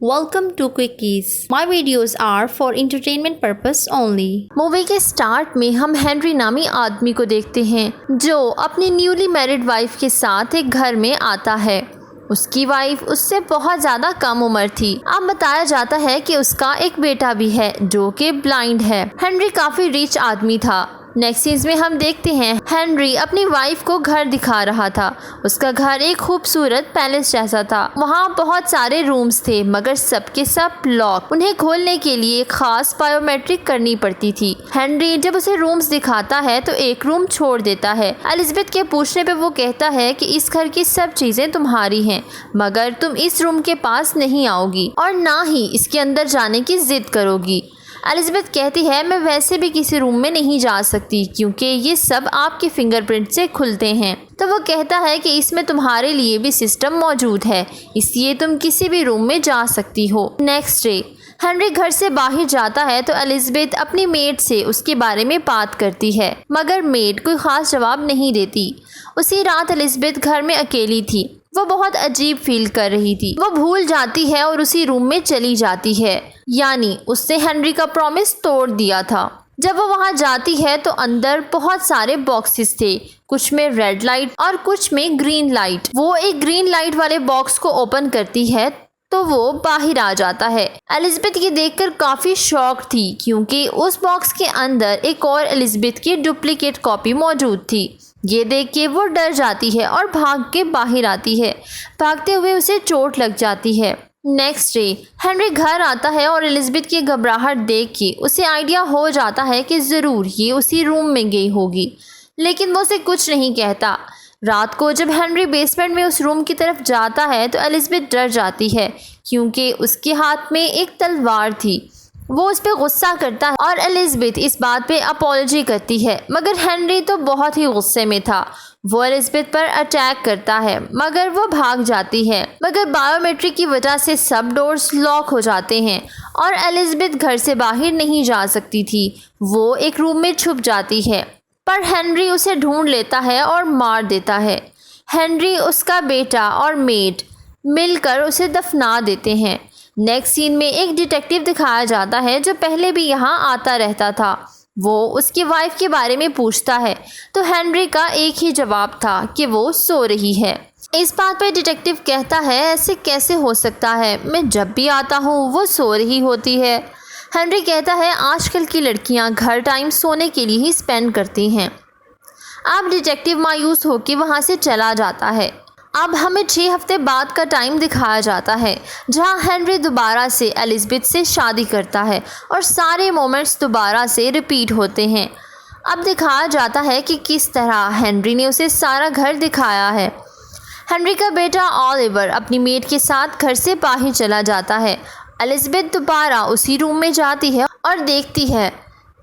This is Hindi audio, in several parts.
Welcome to Quickies. My videos are for entertainment purpose only. Movie के स्टार्ट में हम हेनरी नामी आदमी को देखते हैं जो अपनी न्यूली मैरिड वाइफ के साथ एक घर में आता है। उसकी वाइफ उससे बहुत ज़्यादा कम उम्र थी। अब बताया जाता है कि उसका एक बेटा भी है जो कि ब्लाइंड है। हेनरी काफ़ी रिच आदमी था। नेक्स्ट सीन्स में हम देखते हैं हेनरी अपनी वाइफ को घर दिखा रहा था। उसका घर एक खूबसूरत पैलेस जैसा था। वहाँ बहुत सारे रूम्स थे मगर सबके सब लॉक। उन्हें खोलने के लिए खास बायोमेट्रिक करनी पड़ती थी। हेनरी जब उसे रूम्स दिखाता है तो एक रूम छोड़ देता है। एलिजाबेथ के पूछने पे वो कहता है कि इस घर की सब चीज़ें तुम्हारी हैं मगर तुम इस रूम के पास नहीं आओगी और ना ही इसके अंदर जाने की जिद करोगी। एलिजाबेथ कहती है मैं वैसे भी किसी रूम में नहीं जा सकती क्योंकि ये सब आपके फिंगरप्रिंट से खुलते हैं। तो वो कहता है कि इसमें तुम्हारे लिए भी सिस्टम मौजूद है इसलिए तुम किसी भी रूम में जा सकती हो। नेक्स्ट डे हेनरी घर से बाहर जाता है तो एलिजाबेथ अपनी मेड से उसके बारे में बात करती है मगर मेड कोई ख़ास जवाब नहीं देती। उसी रात एलिजाबेथ घर में अकेली थी। वो बहुत अजीब फील कर रही थी। वो भूल जाती है और उसी रूम में चली जाती है, यानी उसने हेनरी का प्रॉमिस तोड़ दिया था। जब वो वहाँ जाती है तो अंदर बहुत सारे बॉक्सेस थे, कुछ में रेड लाइट और कुछ में ग्रीन लाइट। वो एक ग्रीन लाइट वाले बॉक्स को ओपन करती है तो वो बाहर आ जाता है। एलिजाबेथ ये देखकर काफ़ी शॉक थी क्योंकि उस बॉक्स के अंदर एक और एलिजाबेथ की डुप्लीकेट कॉपी मौजूद थी। ये देख के वो डर जाती है और भाग के बाहर आती है। भागते हुए उसे चोट लग जाती है। नेक्स्ट डे हेनरी घर आता है और एलिजाबेथ की घबराहट देख के उसे आइडिया हो जाता है कि ज़रूर ये उसी रूम में गई होगी, लेकिन वो उसे कुछ नहीं कहता। रात को जब हेनरी बेसमेंट में उस रूम की तरफ जाता है तो एलिजाबेथ डर जाती है क्योंकि उसके हाथ में एक तलवार थी। वो उस पर गुस्सा करता है और एलिजाबेथ इस बात पे अपॉलजी करती है मगर हेनरी तो बहुत ही गुस्से में था। वो एलिजाबेथ पर अटैक करता है मगर वो भाग जाती है मगर बायोमेट्रिक की वजह से सब डोर्स लॉक हो जाते हैं और एलिजाबेथ घर से बाहर नहीं जा सकती थी। वो एक रूम में छुप जाती है पर हेनरी उसे ढूंढ लेता है और मार देता है। हेनरी, उसका बेटा और मेड मिलकर उसे दफना देते हैं। नेक्स्ट सीन में एक डिटेक्टिव दिखाया जाता है जो पहले भी यहाँ आता रहता था। वो उसकी वाइफ के बारे में पूछता है तो हेनरी का एक ही जवाब था कि वो सो रही है। इस बात पे डिटेक्टिव कहता है ऐसे कैसे हो सकता है, मैं जब भी आता हूँ वो सो रही होती है। हेनरी कहता है आजकल की लड़कियाँ घर टाइम सोने के लिए ही स्पेंड करती हैं। अब डिटेक्टिव मायूस होकर वहाँ से चला जाता है। अब हमें 6 हफ्ते बाद का टाइम दिखाया जाता है जहां हेनरी दोबारा से एलिजाबेथ से शादी करता है और सारे मोमेंट्स दोबारा से रिपीट होते हैं। अब दिखाया जाता है कि किस तरह हेनरी ने उसे सारा घर दिखाया है। हेनरी का बेटा ऑलिवर अपनी मेड के साथ घर से बाहर चला जाता है। एलिजाबेथ दोबारा उसी रूम में जाती है और देखती है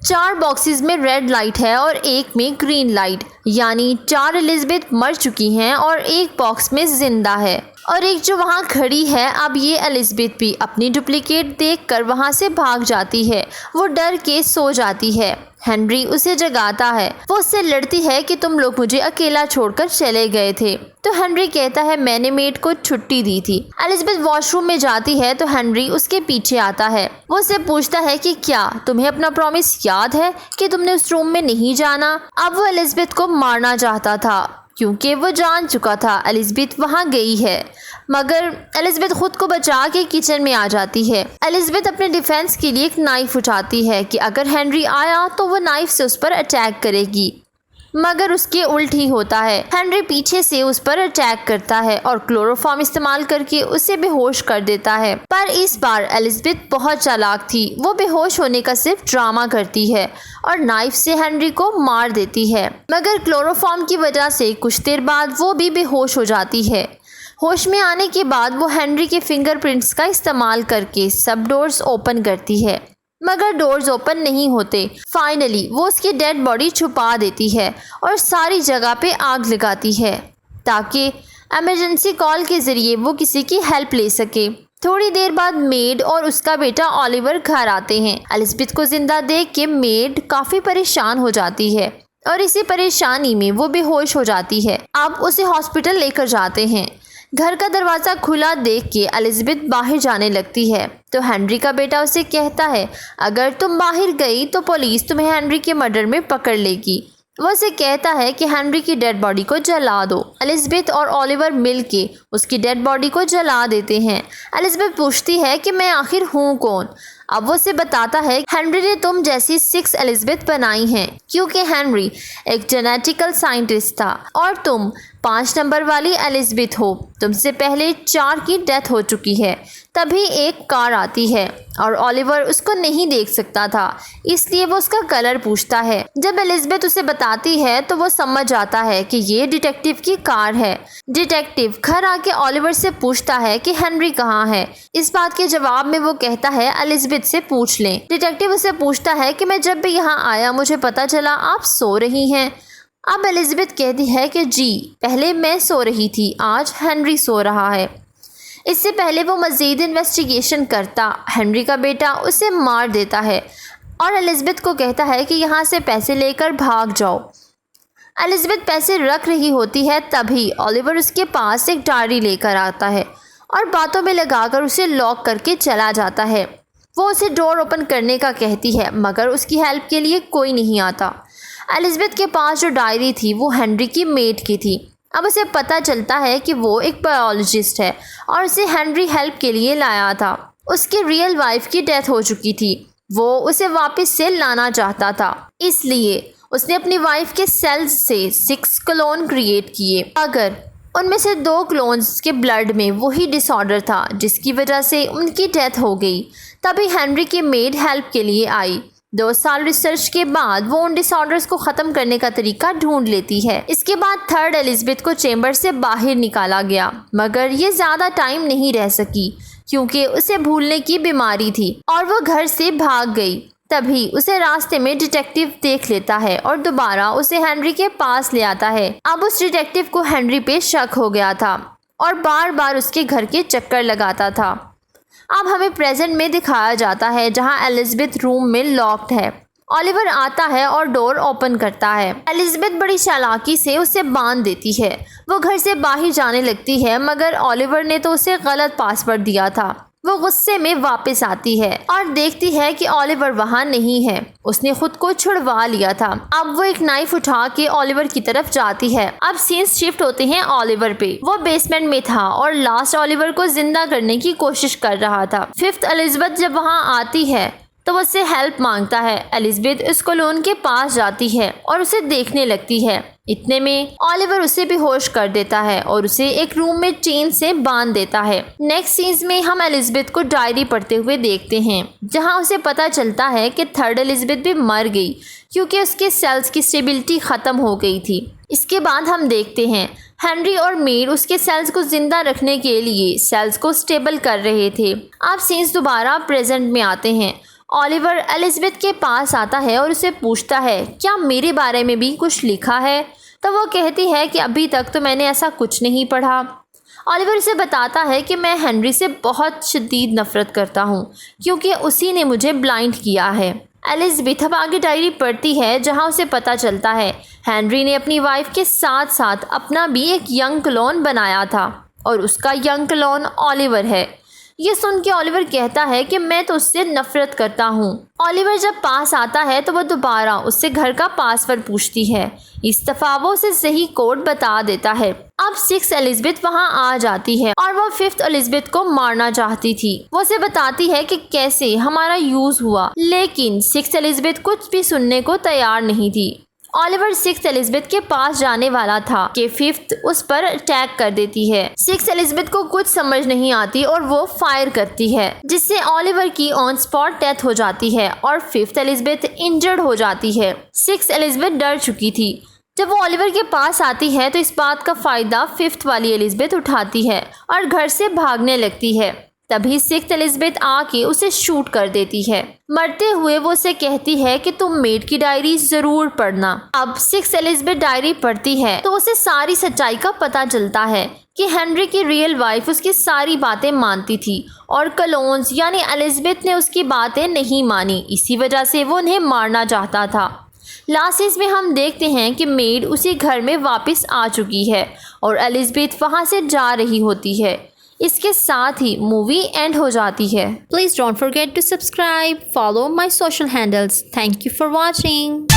4 बॉक्सेस में रेड लाइट है और एक में ग्रीन लाइट, यानी 4 एलिजाबेथ मर चुकी हैं और एक बॉक्स में जिंदा है और एक जो वहाँ खड़ी है। अब ये एलिजाबेथ भी अपनी डुप्लीकेट देखकर वहाँ से भाग जाती है। वो डर के सो जाती है। हेनरी उसे जगाता है। वो उससे लड़ती है कि तुम लोग मुझे अकेला छोड़कर चले गए थे। तो हेनरी कहता है मैंने मेड को छुट्टी दी थी। एलिजाबेथ वॉशरूम में जाती है तो हेनरी उसके पीछे आता है। वो उससे पूछता है कि क्या तुम्हें अपना प्रॉमिस याद है कि तुमने उस रूम में नहीं जाना। अब वो एलिजाबेथ को मारना चाहता था क्योंकि वो जान चुका था एलिजाबेथ वहाँ गई है मगर एलिजाबेथ खुद को बचा के किचन में आ जाती है। एलिजाबेथ अपने डिफेंस के लिए एक नाइफ उठाती है कि अगर हेनरी आया तो वो नाइफ से उस पर अटैक करेगी मगर उसके उल्ट ही होता है। हेनरी पीछे से उस पर अटैक करता है और क्लोरोफॉर्म इस्तेमाल करके उसे बेहोश कर देता है। पर इस बार एलिजाबेथ बहुत चालाक थी। वो बेहोश होने का सिर्फ ड्रामा करती है और नाइफ से हेनरी को मार देती है मगर क्लोरोफॉर्म की वजह से कुछ देर बाद वो भी बेहोश हो जाती है। होश में आने के बाद वो हेनरी के फिंगरप्रिंट्स का इस्तेमाल करके सब डोर्स ओपन करती है मगर डोर्स ओपन नहीं होते। फाइनली वो उसकी डेड बॉडी छुपा देती है और सारी जगह पे आग लगाती है ताकि इमरजेंसी कॉल के ज़रिए वो किसी की हेल्प ले सके। थोड़ी देर बाद मेड और उसका बेटा ऑलिवर घर आते हैं। एलिजाबेथ को जिंदा देख के मेड काफ़ी परेशान हो जाती है और इसी परेशानी में वो बेहोश हो जाती है। अब उसे हॉस्पिटल लेकर जाते हैं घर का दरवाज़ा खुला देख के एलिज़ाबेथ बाहर जाने लगती है तो हेनरी का बेटा उसे कहता है, अगर तुम बाहर गई तो पुलिस तुम्हें हेनरी के मर्डर में पकड़ लेगी। वो उसे कहता है कि हेनरी की डेड बॉडी को जला दो। एलिज़ाबेथ और ओलिवर मिलके उसकी डेड बॉडी को जला देते हैं। एलिज़ाबेथ पूछती है कि मैं आखिर हूँ कौन। अब वो उसे बताता है हेनरी ने तुम जैसी 6 एलिज़ाबेथ बनाई हैं क्योंकि हेनरी एक जेनेटिकल साइंटिस्ट था और तुम 5 नंबर वाली एलिज़ाबेथ हो। तुमसे पहले 4 की डेथ हो चुकी है। तभी एक कार आती है और ओलिवर उसको नहीं देख सकता था, इसलिए वो उसका कलर पूछता है। जब एलिज़ाबेथ उसे बताती है तो वो समझ आता है कि ये डिटेक्टिव की कार है। डिटेक्टिव घर आके ओलिवर से पूछता है कि हेनरी कहाँ है। इस बात के जवाब में वो कहता है एलिज़ाबेथ से पूछ लें। डिटेक्टिव उसे पूछता है कि मैं जब भी यहाँ आया मुझे पता चला आप सो रही हैं। अब एलिज़ाबेथ कहती है कि जी पहले मैं सो रही थी, आज हेनरी सो रहा है। इससे पहले वो मज़ीद इन्वेस्टिगेशन करता हेनरी का बेटा उसे मार देता है और एलिज़ाबेथ को कहता है कि यहाँ से पैसे लेकर भाग जाओ। एलिज़ाबेथ पैसे रख रही होती है तभी ओलिवर उसके पास एक डायरी लेकर आता है और बातों में लगाकर उसे लॉक करके चला जाता है। वो उसे डोर ओपन करने का कहती है मगर उसकी हेल्प के लिए कोई नहीं आता। एलिज़ाबेथ के पास जो डायरी थी वो हेनरी की मेड की थी। अब उसे पता चलता है कि वो एक बायोलॉजिस्ट है और उसे हेनरी हेल्प के लिए लाया था। उसकी रियल वाइफ की डेथ हो चुकी थी। वो उसे वापस से लाना चाहता था, इसलिए उसने अपनी वाइफ के सेल्स से 6 क्लोन क्रिएट किए। अगर उनमें से 2 क्लोन्स के ब्लड में वही डिसऑर्डर था जिसकी वजह से उनकी डेथ हो गई। तभी हेनरी की मेड हेल्प के लिए आई। 2 साल रिसर्च के बाद वो उन डिसऑर्डर्स को ख़त्म करने का तरीका ढूंढ लेती है। इसके बाद 3rd एलिज़ाबेथ को चेंबर से बाहर निकाला गया मगर ये ज़्यादा टाइम नहीं रह सकी क्योंकि उसे भूलने की बीमारी थी और वो घर से भाग गई। तभी उसे रास्ते में डिटेक्टिव देख लेता है और दोबारा उसे हेनरी के पास ले आता है। अब उस डिटेक्टिव को हेनरी पे शक हो गया था और बार बार उसके घर के चक्कर लगाता था। अब हमें प्रेजेंट में दिखाया जाता है जहां एलिज़ाबेथ रूम में लॉक्ड है। ओलिवर आता है और डोर ओपन करता है। एलिज़ाबेथ बड़ी चालाकी से उसे बांध देती है। वो घर से बाहर जाने लगती है मगर ओलिवर ने तो उसे गलत पासवर्ड दिया था। वो गुस्से में वापस आती है और देखती है कि ओलिवर वहाँ नहीं है। उसने खुद को छुड़वा लिया था। अब वो एक नाइफ उठा के ओलिवर की तरफ जाती है। अब सीन्स शिफ्ट होते हैं ओलिवर पे। वो बेसमेंट में था और लास्ट ओलिवर को जिंदा करने की कोशिश कर रहा था। 5th एलिज़ाबेथ जब वहाँ आती है तो वो उससे हेल्प मांगता है। एलिज़ाबेथ उस कॉलोन के पास जाती है और उसे देखने लगती है। इतने में ओलिवर उसे बेहोश कर देता है और उसे एक रूम में चेन से बांध देता है। नेक्स्ट सीन्स में हम एलिज़ाबेथ को डायरी पढ़ते हुए देखते हैं जहां उसे पता चलता है कि 3rd एलिज़ाबेथ भी मर गई क्योंकि उसके सेल्स की स्टेबिलिटी ख़त्म हो गई थी। इसके बाद हम देखते हैं हेनरी और मेड उसके सेल्स को जिंदा रखने के लिए सेल्स को स्टेबल कर रहे थे। अब सीन्स दोबारा प्रेजेंट में आते हैं। ओलिवर एलिज़ाबेथ के पास आता है और उसे पूछता है क्या मेरे बारे में भी कुछ लिखा है। तो वो कहती है कि अभी तक तो मैंने ऐसा कुछ नहीं पढ़ा। ओलिवर उसे बताता है कि मैं हेनरी से बहुत शदीद नफ़रत करता हूँ क्योंकि उसी ने मुझे ब्लाइंड किया है। एलिज़ाबेथ अब आगे डायरी पढ़ती है जहाँ उसे पता चलता है हेनरी ने अपनी वाइफ के साथ साथ अपना भी एक यंग क्लोन बनाया था और उसका यंग क्लोन ओलिवर है। ये सुन के ओलिवर कहता है कि मैं तो उससे नफरत करता हूँ। ओलिवर जब पास आता है तो वह दोबारा उससे घर का पासवर्ड पूछती है। इस दफा वो उसे सही कोड बता देता है। अब 6th एलिज़ाबेथ वहाँ आ जाती है और वह 5th एलिज़ाबेथ को मारना चाहती थी। वो उसे बताती है कि कैसे हमारा यूज हुआ, लेकिन 6th एलिज़ाबेथ कुछ भी सुनने को तैयार नहीं थी। ओलिवर 6th एलिज़ाबेथ के पास जाने वाला था कि 5th उस पर अटैक कर देती है। 6th एलिज़ाबेथ को कुछ समझ नहीं आती और वो फायर करती है जिससे ओलिवर की ऑन स्पॉट डेथ हो जाती है और 5th एलिज़ाबेथ इंजर्ड हो जाती है। 6th एलिज़ाबेथ डर चुकी थी। जब वो ओलिवर के पास आती है तो इस बात का फ़ायदा 5th वाली एलिज़ाबेथ उठाती है और घर से भागने लगती है। तभी 6th एलिज़ाबेथ आके उसे शूट कर देती है। मरते हुए वो उसे कहती है कि तुम मेड की डायरी जरूर पढ़ना। अब 6th एलिज़ाबेथ डायरी पढ़ती है तो उसे सारी सच्चाई का पता चलता है कि हेनरी की रियल वाइफ उसकी सारी बातें मानती थी और क्लोन्स यानी एलिज़ाबेथ ने उसकी बातें नहीं मानी। इसी वजह से वो उन्हें मारना चाहता था। लास्ट में हम देखते हैं कि मेड उसी घर में वापस आ चुकी है और एलिज़ाबेथ वहाँ से जा रही होती है। इसके साथ ही मूवी एंड हो जाती है। Please don't forget to subscribe, follow my social handles. Thank you for watching.